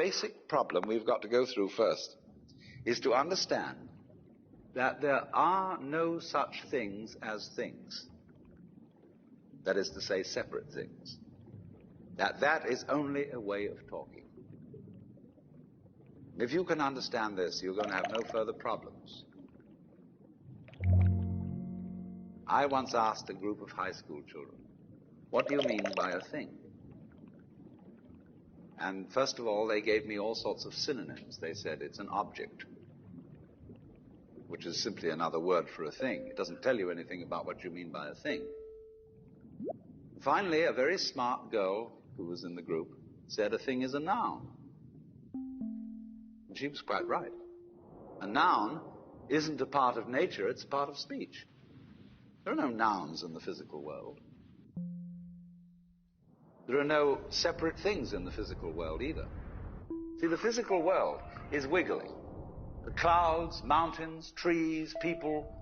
basic problem we've got to go through first is to understand that there are no such things as things. That is to say, separate things. That is only a way of talking. If you can understand this, you're going to have no further problems. I once asked a group of high school children, what do you mean by a thing? And first of all, they gave me all sorts of synonyms. They said it's an object, which is simply another word for a thing. It doesn't tell you anything about what you mean by a thing. Finally, a very smart girl who was in the group said a thing is a noun. And she was quite right. A noun isn't a part of nature, it's a part of speech. There are no nouns in the physical world. There are no separate things in the physical world either. See, the physical world is wiggly. The clouds, mountains, trees, people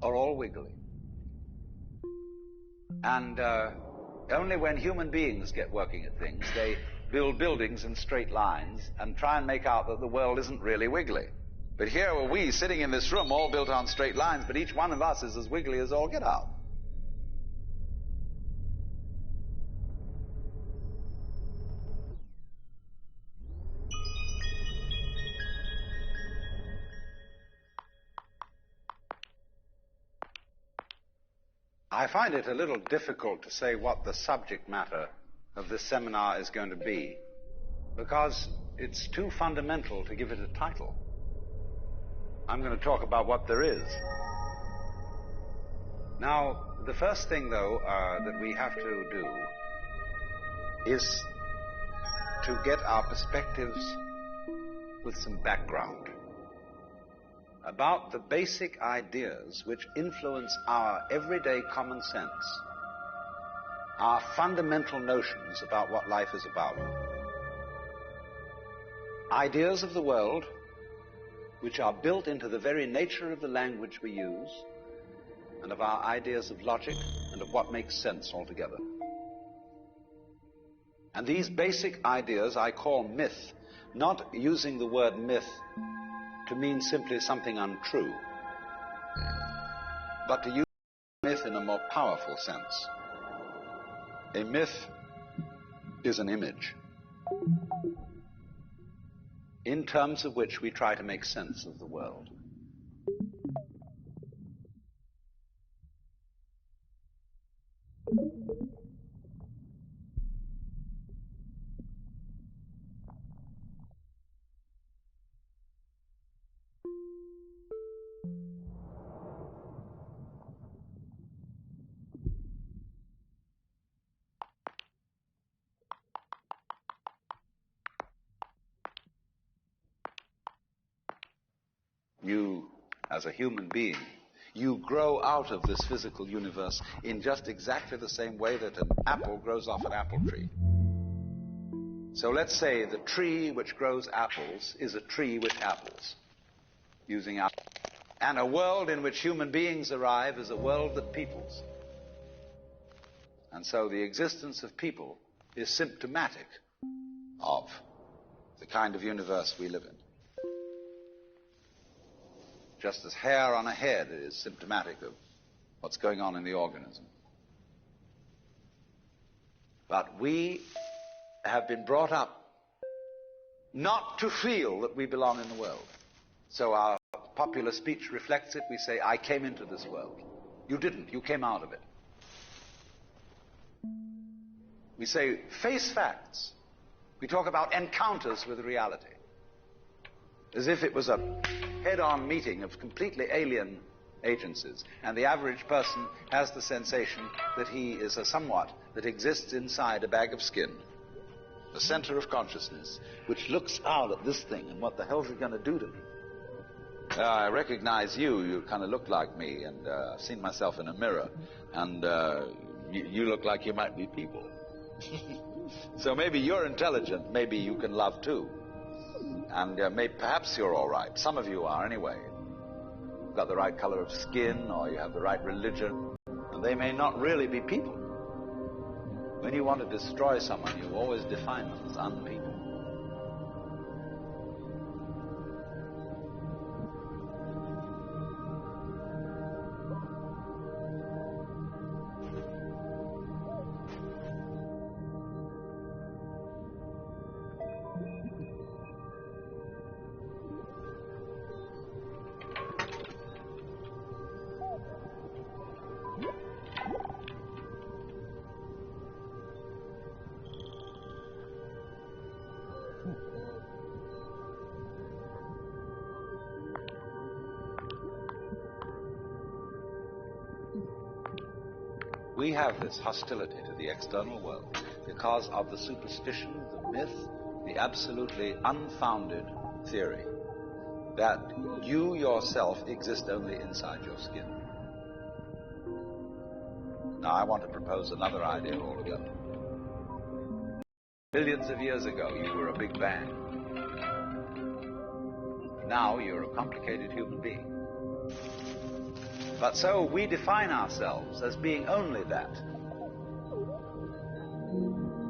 are all wiggly. And only when human beings get working at things, they build buildings in straight lines and try and make out that the world isn't really wiggly. But here are we sitting in this room all built on straight lines, but each one of us is as wiggly as all get out. I find it a little difficult to say what the subject matter of this seminar is going to be, because it's too fundamental to give it a title. I'm going to talk about what there is. Now, the first thing, though, that we have to do is to get our perspectives with some background about the basic ideas which influence our everyday common sense, our fundamental notions about what life is about. Ideas of the world which are built into the very nature of the language we use, and of our ideas of logic and of what makes sense altogether. And these basic ideas I call myth, not using the word myth to mean simply something untrue, but to use myth in a more powerful sense. A myth is an image in terms of which we try to make sense of the world. You, as a human being, you grow out of this physical universe in just exactly the same way that an apple grows off an apple tree. So let's say the tree which grows apples is a tree with apples, using apples. And a world in which human beings arrive is a world that peoples. And so the existence of people is symptomatic of the kind of universe we live in. Just as hair on a head is symptomatic of what's going on in the organism. But we have been brought up not to feel that we belong in the world. So our popular speech reflects it. We say, I came into this world. You didn't. You came out of it. We say, face facts. We talk about encounters with reality, as if it was a head-on meeting of completely alien agencies, and the average person has the sensation that he is a somewhat that exists inside a bag of skin, the center of consciousness, which looks out at this thing, and what the hell's it going to do to me? I recognize you. You kind of look like me, and I've seen myself in a mirror, and you look like you might be people. So maybe you're intelligent, maybe you can love too. And perhaps you're all right. Some of you are anyway. You've got the right color of skin, or you have the right religion, and they may not really be people. When you want to destroy someone, you always define them as unpeople. We have this hostility to the external world because of the superstition, the myth, the absolutely unfounded theory that you yourself exist only inside your skin. Now, I want to propose another idea altogether. Millions of years ago, you were a big bang. Now, you're a complicated human being. But so we define ourselves as being only that.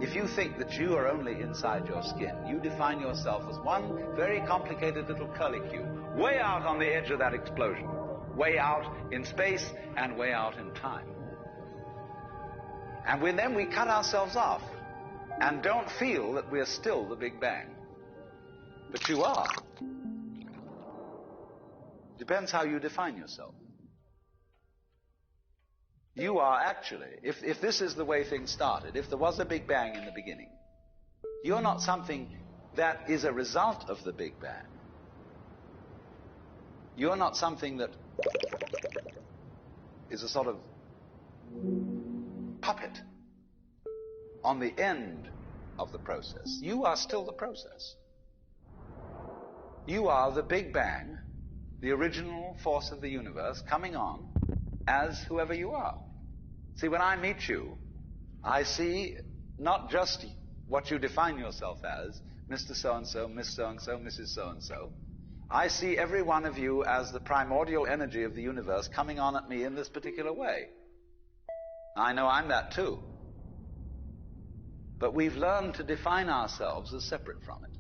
If you think that you are only inside your skin, you define yourself as one very complicated little curlicue, way out on the edge of that explosion, way out in space and way out in time. And then we cut ourselves off and don't feel that we're still the Big Bang. But you are. Depends how you define yourself. You are actually, if this is the way things started, if there was a Big Bang in the beginning, you're not something that is a result of the Big Bang. You're not something that is a sort of puppet on the end of the process. You are still the process. You are the Big Bang, the original force of the universe, coming on as whoever you are. See, when I meet you, I see not just what you define yourself as, Mr. So-and-so, Miss So-and-so, Mrs. So-and-so. I see every one of you as the primordial energy of the universe coming on at me in this particular way. I know I'm that too. But we've learned to define ourselves as separate from it.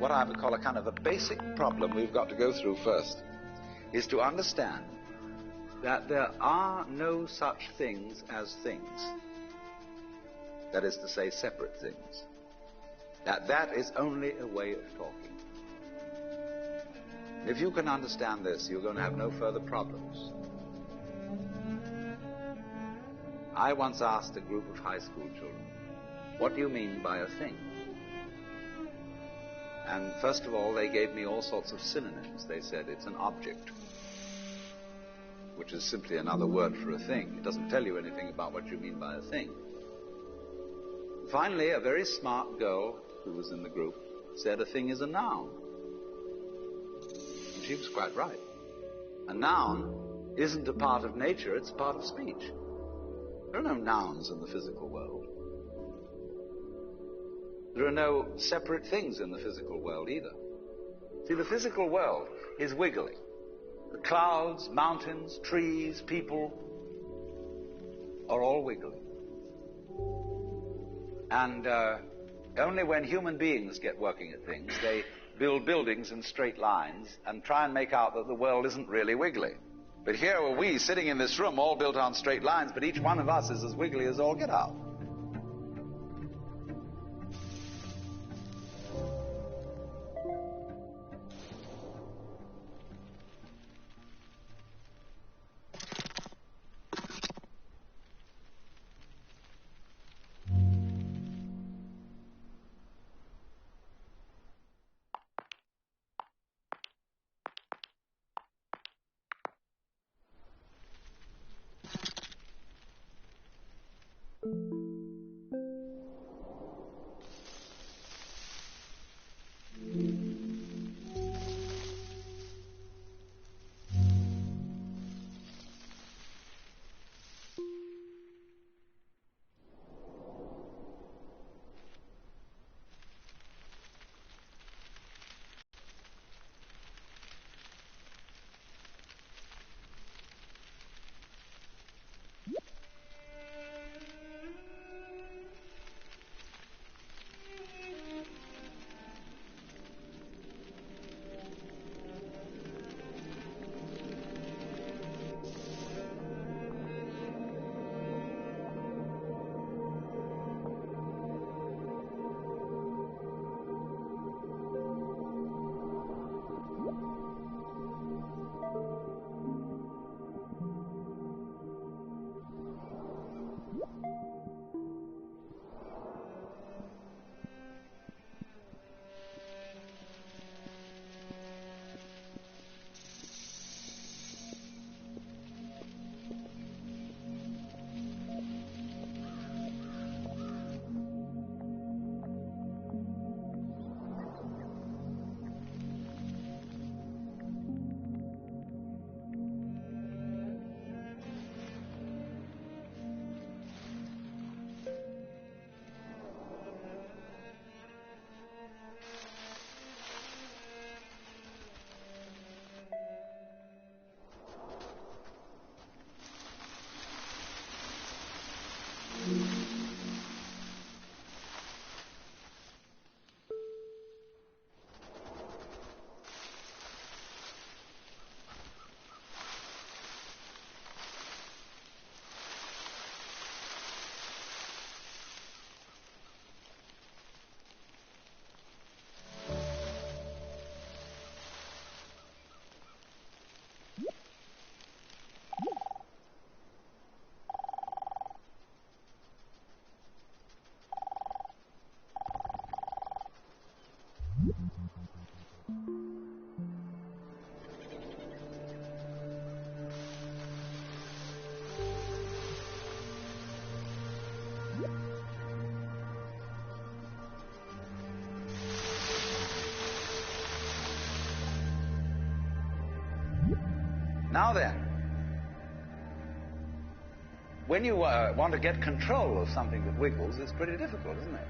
what I would call a kind of a basic problem we've got to go through first, is to understand that there are no such things as things. That is to say, separate things. That is only a way of talking. If you can understand this, you're going to have no further problems. I once asked a group of high school children, what do you mean by a thing? And first of all, they gave me all sorts of synonyms. They said it's an object, which is simply another word for a thing. It doesn't tell you anything about what you mean by a thing. Finally, a very smart girl who was in the group said a thing is a noun. And she was quite right. A noun isn't a part of nature, it's a part of speech. There are no nouns in the physical world. There are no separate things in the physical world either. See, the physical world is wiggly. The clouds, mountains, trees, people are all wiggly. And only when human beings get working at things, they build buildings in straight lines and try and make out that the world isn't really wiggly. But here are we sitting in this room all built on straight lines, but each one of us is as wiggly as all get out. Now then, when you want to get control of something that wiggles, it's pretty difficult, isn't it?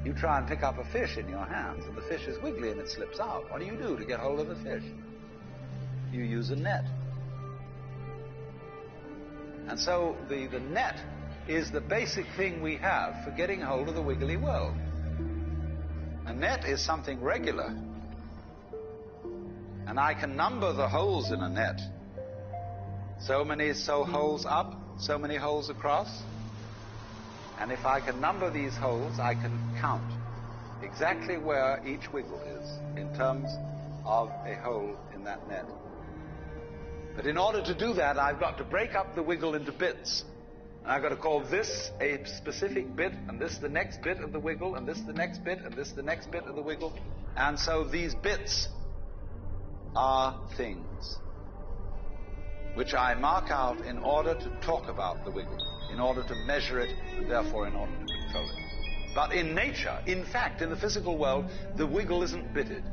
You try and pick up a fish in your hands, and the fish is wiggly and it slips out. What do you do to get hold of the fish? You use a net. And so the net is the basic thing we have for getting hold of the wiggly world. A net is something regular. And I can number the holes in a net. So many holes up, so many holes across. And if I can number these holes, I can count exactly where each wiggle is in terms of a hole in that net. But in order to do that, I've got to break up the wiggle into bits. And I've got to call this a specific bit, and this the next bit of the wiggle, and this the next bit, and this the next bit of the wiggle. And so these bits are things which I mark out in order to talk about the wiggle, in order to measure it, and therefore in order to control it. But in nature, in fact, in the physical world, the wiggle isn't bitted.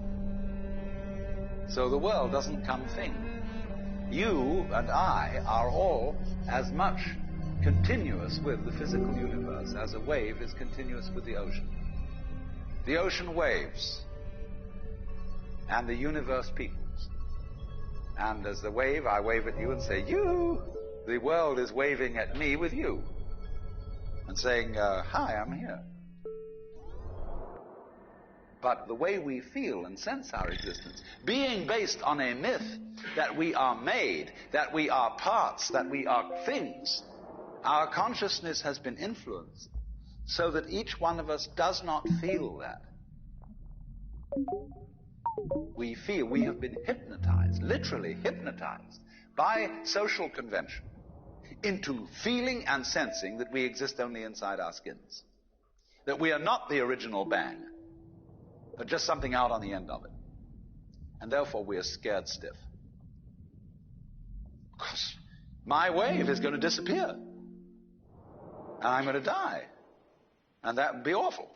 So the world doesn't come thing. You and I are all as much continuous with the physical universe as a wave is continuous with the ocean. The ocean waves, and the universe peoples. And as the wave, I wave at you and say, you. The world is waving at me with you. And saying, hi, I'm here. But the way we feel and sense our existence, being based on a myth that we are made, that we are parts, that we are things, our consciousness has been influenced so that each one of us does not feel that. We feel, we have been hypnotized, literally hypnotized, by social convention into feeling and sensing that we exist only inside our skins. That we are not the original bang, but just something out on the end of it. And therefore we are scared stiff. Because my wave is going to disappear. And I'm going to die. And that would be awful.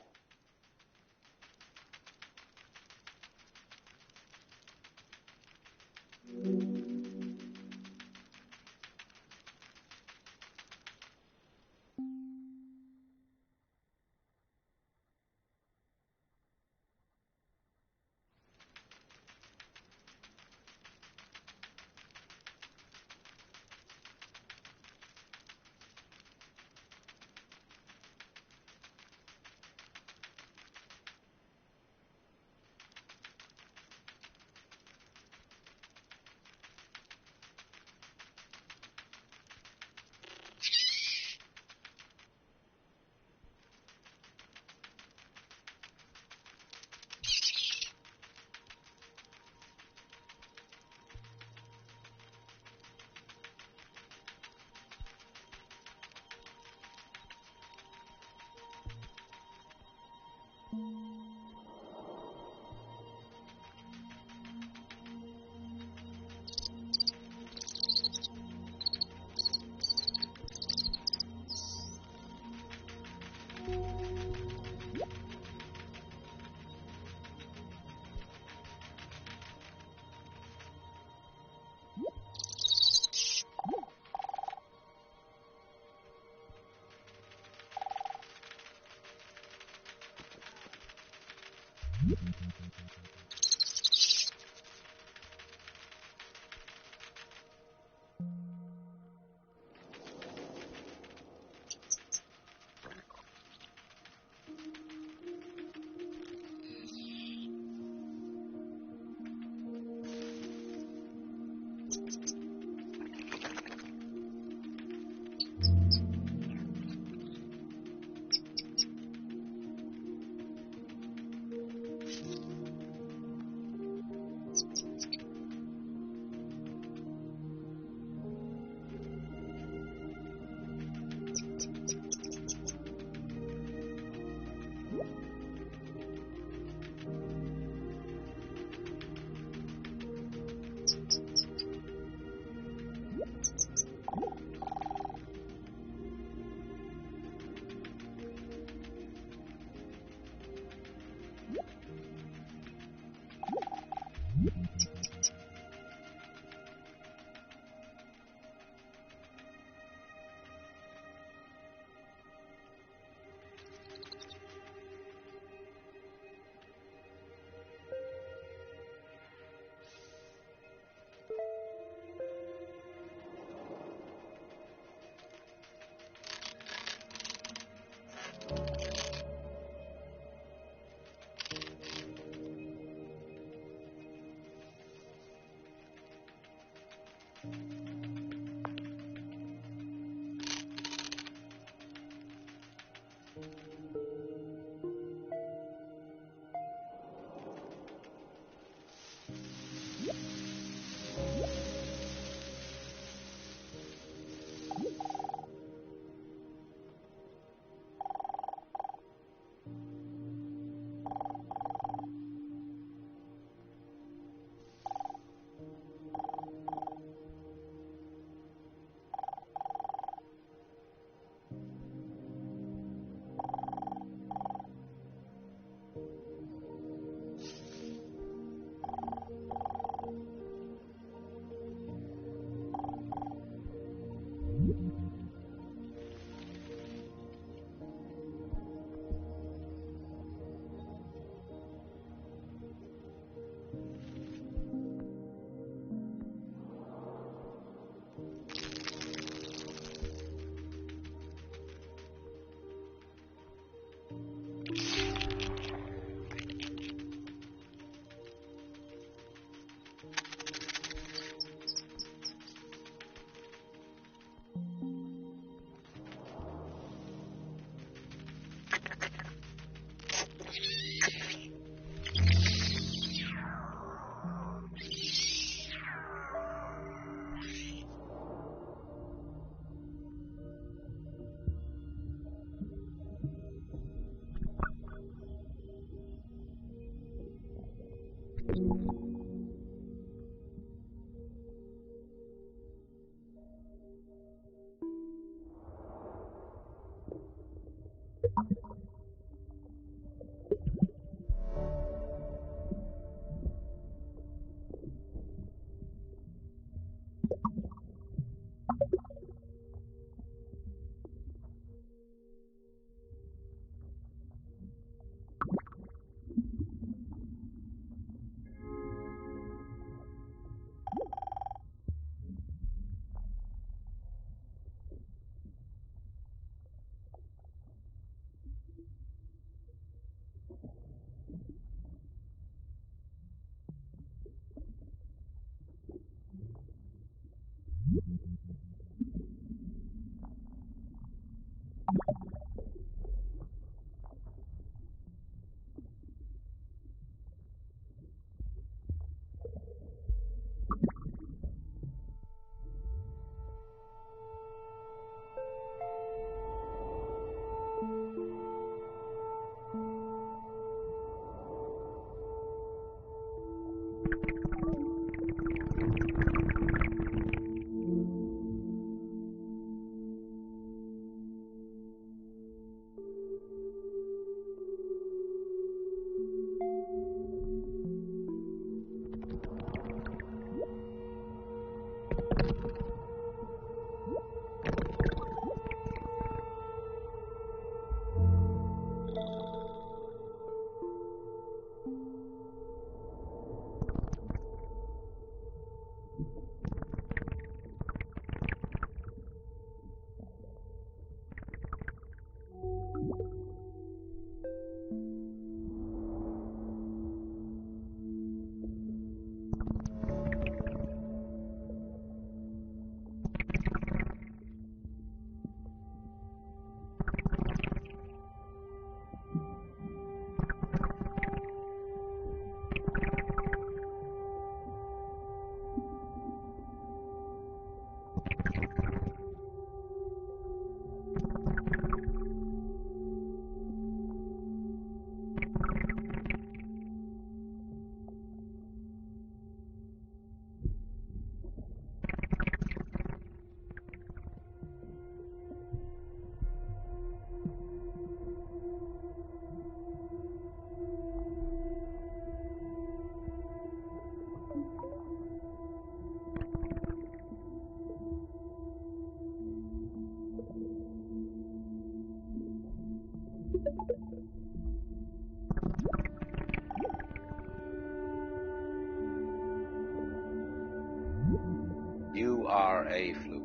You are a fluke.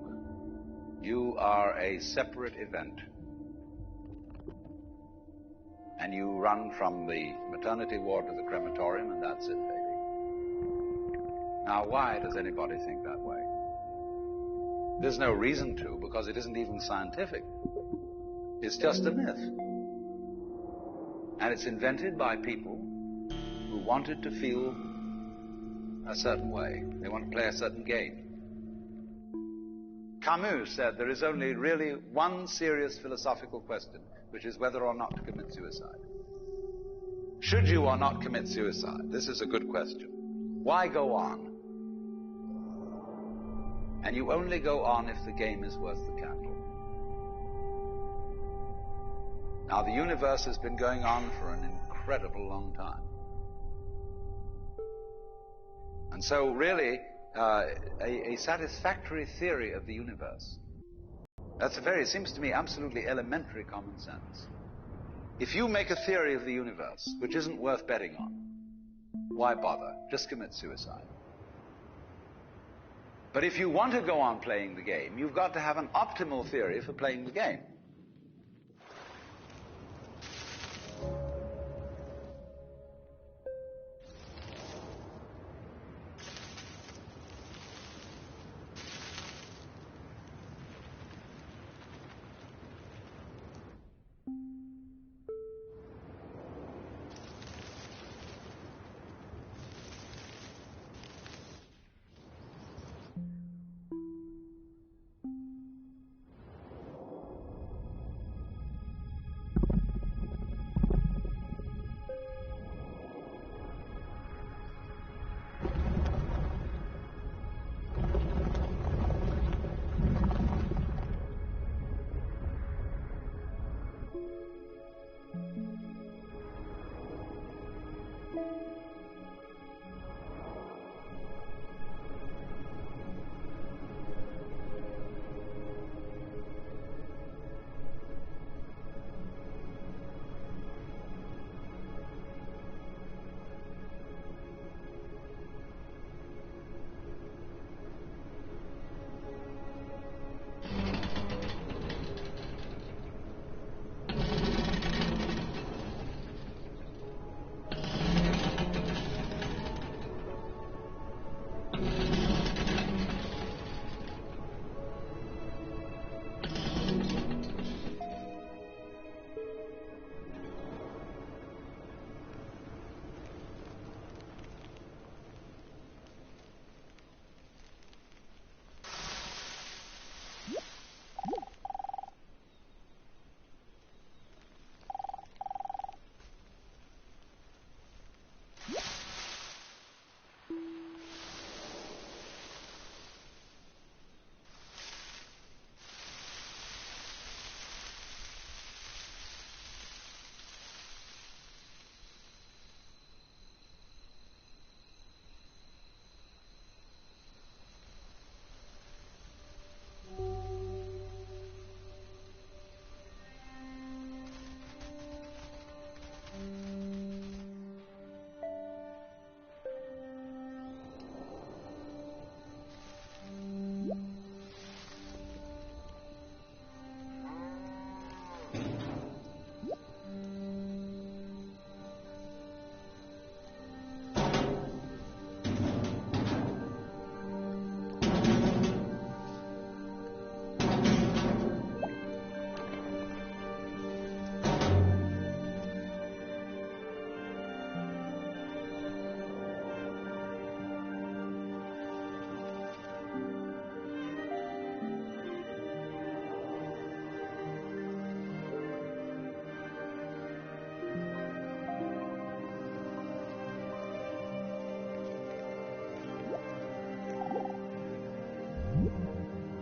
You are a separate event. And you run from the maternity ward to the crematorium, and that's it, baby. Now, why does anybody think that way? There's no reason to, because it isn't even scientific. It's just a myth. And it's invented by people who wanted to feel a certain way. They want to play a certain game. Camus said there is only really one serious philosophical question, which is whether or not to commit suicide. Should you or not commit suicide? This is a good question. Why go on? And you only go on if the game is worth the candle. Now, the universe has been going on for an incredible long time. And so, really, a satisfactory theory of the universe, it seems to me, absolutely elementary common sense. If you make a theory of the universe which isn't worth betting on, why bother? Just commit suicide. But if you want to go on playing the game, you've got to have an optimal theory for playing the game.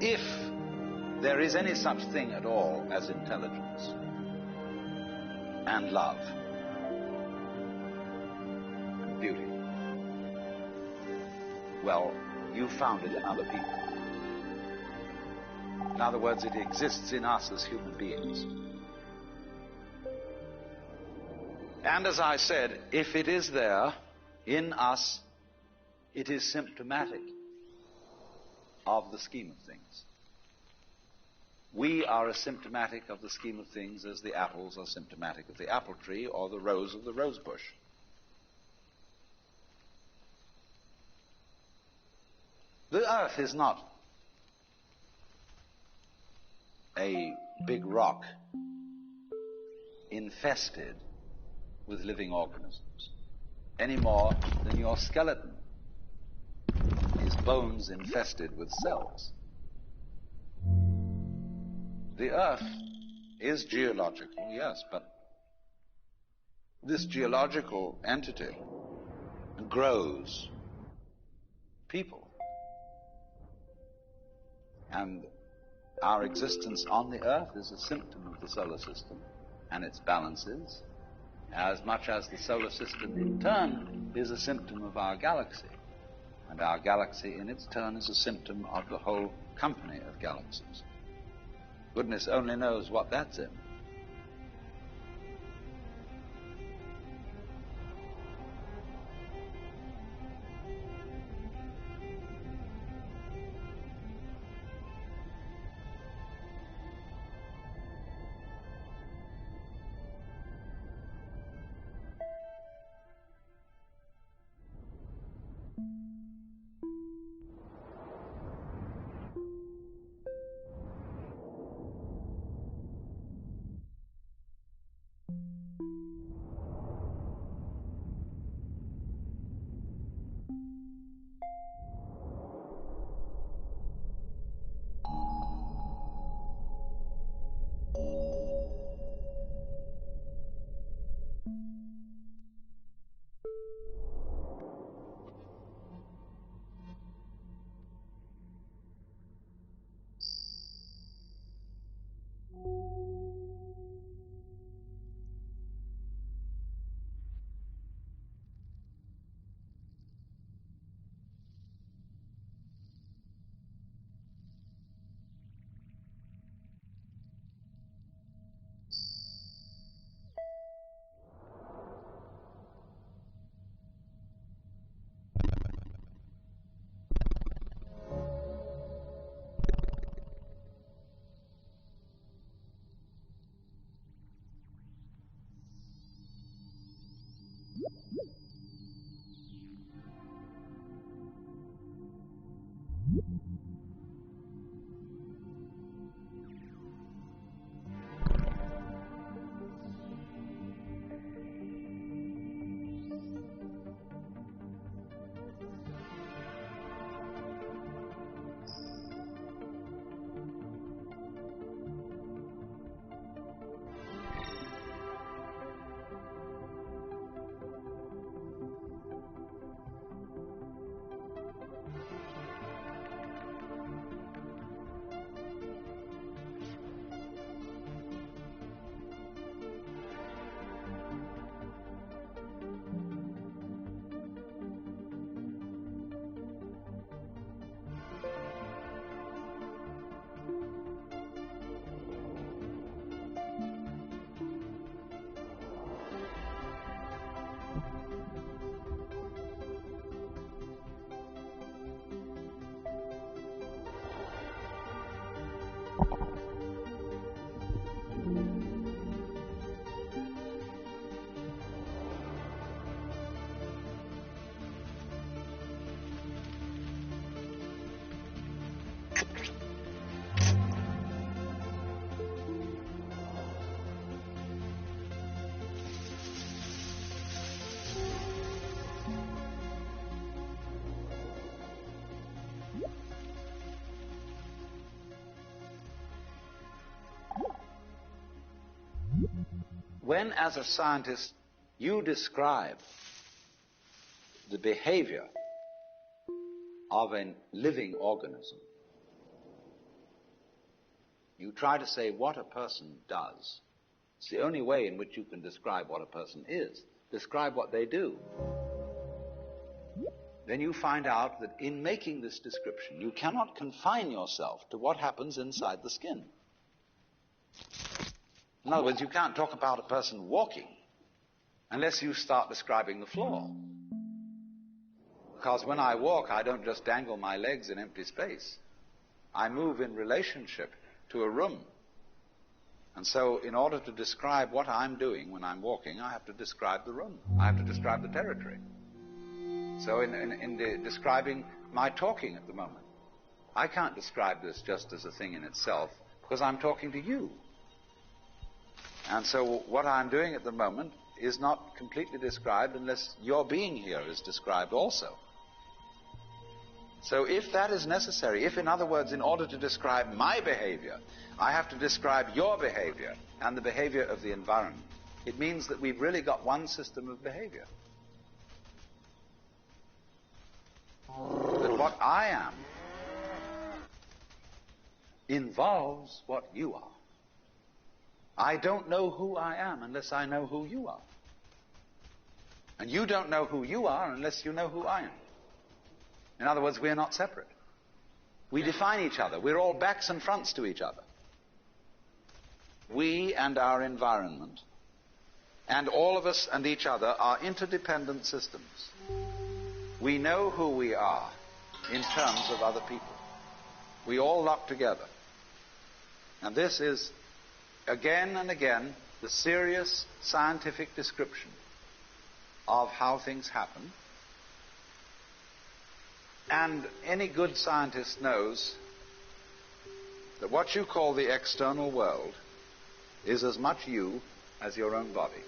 If there is any such thing at all as intelligence and love and beauty, well, you found it in other people. In other words, it exists in us as human beings. And as I said, if it is there in us, it is symptomatic of the scheme of things. We are as symptomatic of the scheme of things as the apples are symptomatic of the apple tree or the rose of the rose bush. The earth is not a big rock infested with living organisms, any more than your skeleton is bones infested with cells. The Earth is geological, yes, but this geological entity grows people. And our existence on the Earth is a symptom of the solar system and its balances, as much as the solar system in turn is a symptom of our galaxy. And our galaxy in its turn is a symptom of the whole company of galaxies. Goodness only knows what that's in. When, as a scientist, you describe the behavior of a living organism, you try to say what a person does. It's the only way in which you can describe what a person is. Describe what they do. Then you find out that in making this description, you cannot confine yourself to what happens inside the skin. In other words, you can't talk about a person walking unless you start describing the floor. Because when I walk, I don't just dangle my legs in empty space. I move in relationship to a room. And so in order to describe what I'm doing when I'm walking, I have to describe the room. I have to describe the territory. So in describing my talking at the moment, I can't describe this just as a thing in itself, because I'm talking to you. And so what I'm doing at the moment is not completely described unless your being here is described also. So if that is necessary, if, in other words, in order to describe my behavior, I have to describe your behavior and the behavior of the environment, it means that we've really got one system of behavior. That what I am involves what you are. I don't know who I am unless I know who you are. And you don't know who you are unless you know who I am. In other words, we're not separate. We define each other. We're all backs and fronts to each other. We and our environment, and all of us and each other, are interdependent systems. We know who we are in terms of other people. We all lock together. And this is, again and again, the serious scientific description of how things happen. And any good scientist knows that what you call the external world is as much you as your own body.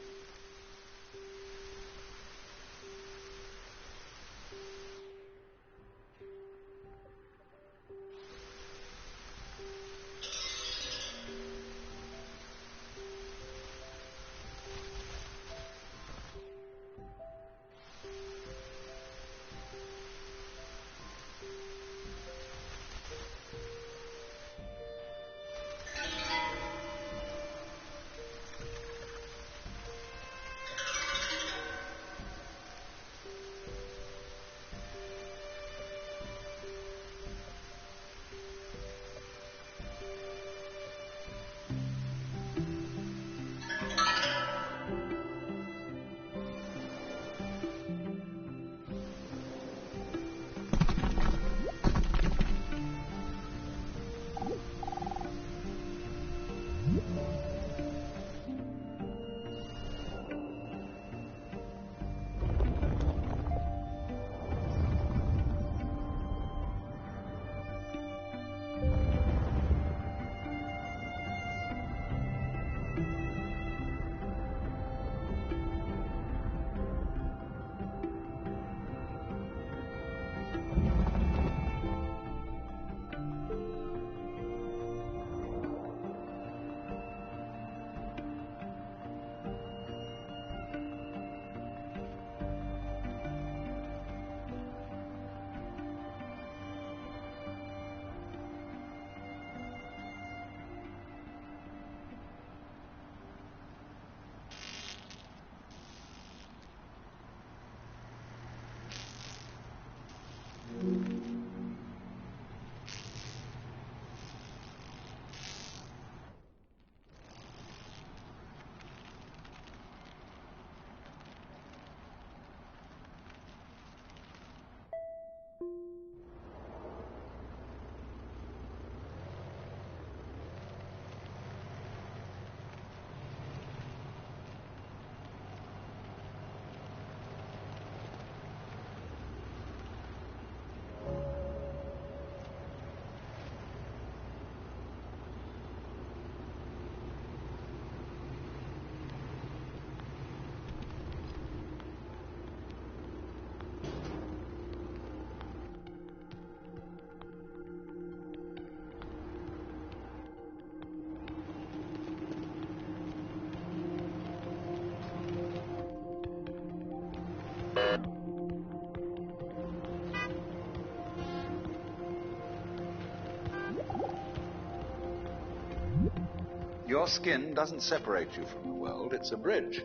Your skin doesn't separate you from the world. It's a bridge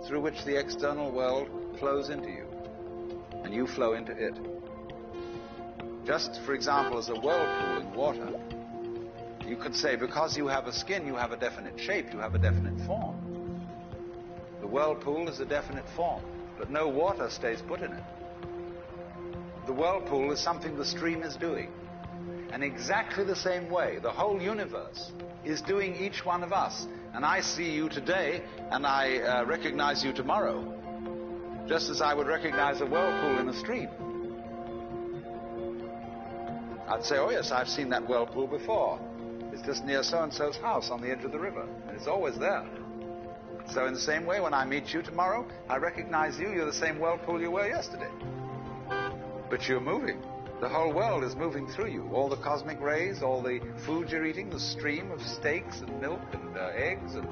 through which the external world flows into you, and you flow into it. Just, for example, as a whirlpool in water, you could say because you have a skin, you have a definite shape, you have a definite form. The whirlpool is a definite form, but no water stays put in it. The whirlpool is something the stream is doing. And exactly the same way, the whole universe is doing each one of us. And I see you today, and I recognize you tomorrow, just as I would recognize a whirlpool in a stream. I'd say, oh yes, I've seen that whirlpool before. It's just near so-and-so's house on the edge of the river, and it's always there. So in the same way, when I meet you tomorrow, I recognize you. You're the same whirlpool you were yesterday. But you're moving. The whole world is moving through you. All the cosmic rays, all the food you're eating, the stream of steaks and milk and eggs and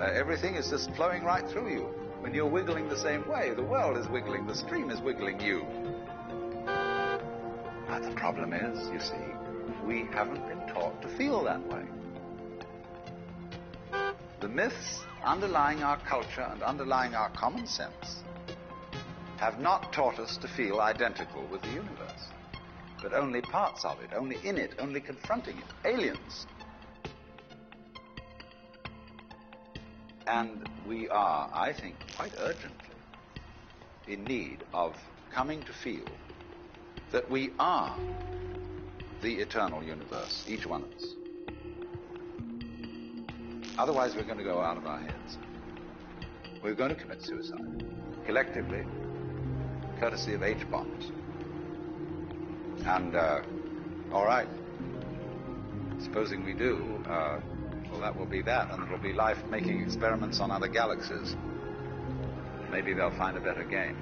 everything is just flowing right through you. When you're wiggling the same way, the world is wiggling, the stream is wiggling you. But the problem is, you see, we haven't been taught to feel that way. The myths underlying our culture and underlying our common sense have not taught us to feel identical with the universe, but only parts of it, only in it, only confronting it, aliens. And we are, I think, quite urgently in need of coming to feel that we are the eternal universe, each one of us. Otherwise, we're going to go out of our heads. We're going to commit suicide, collectively, courtesy of H-bombs. And, all right, supposing we do, well, that will be that, and it'll be life making experiments on other galaxies. Maybe they'll find a better game.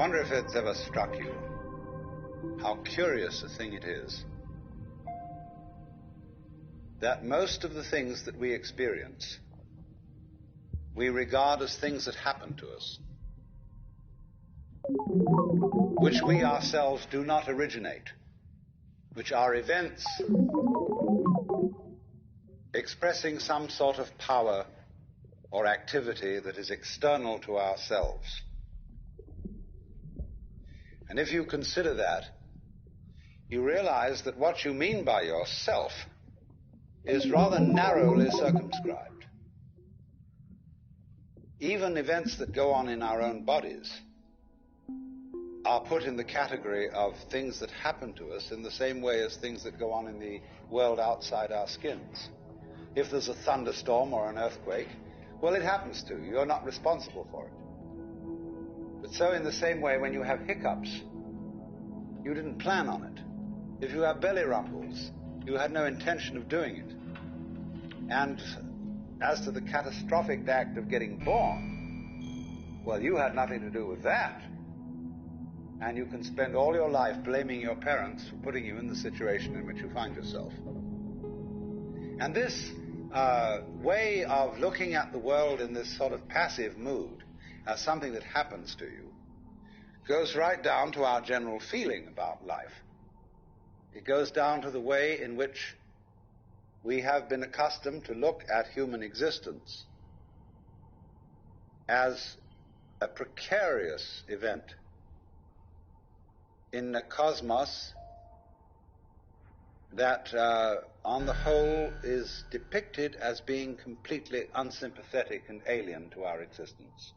wonder if it's ever struck you how curious a thing it is that most of the things that we experience we regard as things that happen to us, which we ourselves do not originate, which are events expressing some sort of power or activity that is external to ourselves. And if you consider that, you realize that what you mean by yourself is rather narrowly circumscribed. Even events that go on in our own bodies are put in the category of things that happen to us in the same way as things that go on in the world outside our skins. If there's a thunderstorm or an earthquake, well, it happens to you. You're not responsible for it. But so in the same way, when you have hiccups, you didn't plan on it. If you have belly rumbles, you had no intention of doing it. And as to the catastrophic act of getting born, well, you had nothing to do with that. And you can spend all your life blaming your parents for putting you in the situation in which you find yourself. And this way of looking at the world in this sort of passive mood as something that happens to you goes right down to our general feeling about life. It goes down to the way in which we have been accustomed to look at human existence as a precarious event in a cosmos that, on the whole, is depicted as being completely unsympathetic and alien to our existence.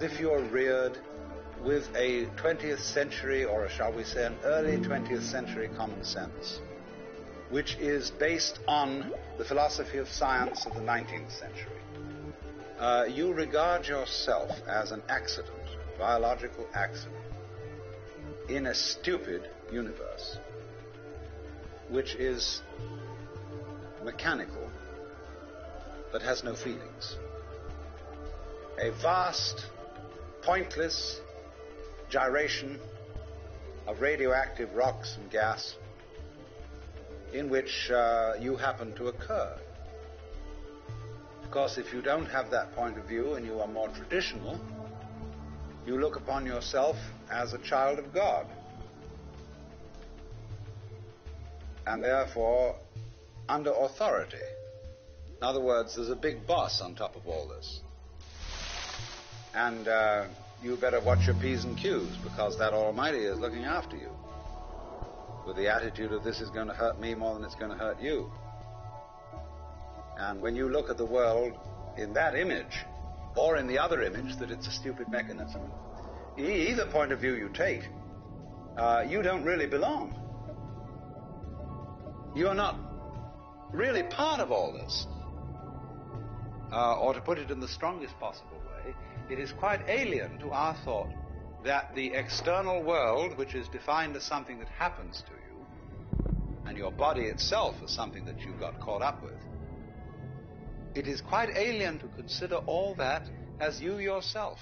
If you're reared with a 20th century, or shall we say an early 20th century common sense, which is based on the philosophy of science of the 19th century, you regard yourself as an accident, biological accident, in a stupid universe, which is mechanical, but has no feelings. A vast, pointless gyration of radioactive rocks and gas in which you happen to occur. Of course, if you don't have that point of view and you are more traditional, you look upon yourself as a child of God, and therefore under authority. In other words, there's a big boss on top of all this. And you better watch your P's and Q's, because that Almighty is looking after you with the attitude of this is going to hurt me more than it's going to hurt you. And when you look at the world in that image, or in the other image, that it's a stupid mechanism, either point of view you take, you don't really belong. You're not really part of all this. Or to put it in the strongest possible way, it is quite alien to our thought that the external world, which is defined as something that happens to you, and your body itself as something that you've got caught up with, it is quite alien to consider all that as you yourself.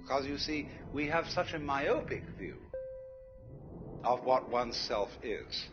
Because, you see, we have such a myopic view of what oneself is.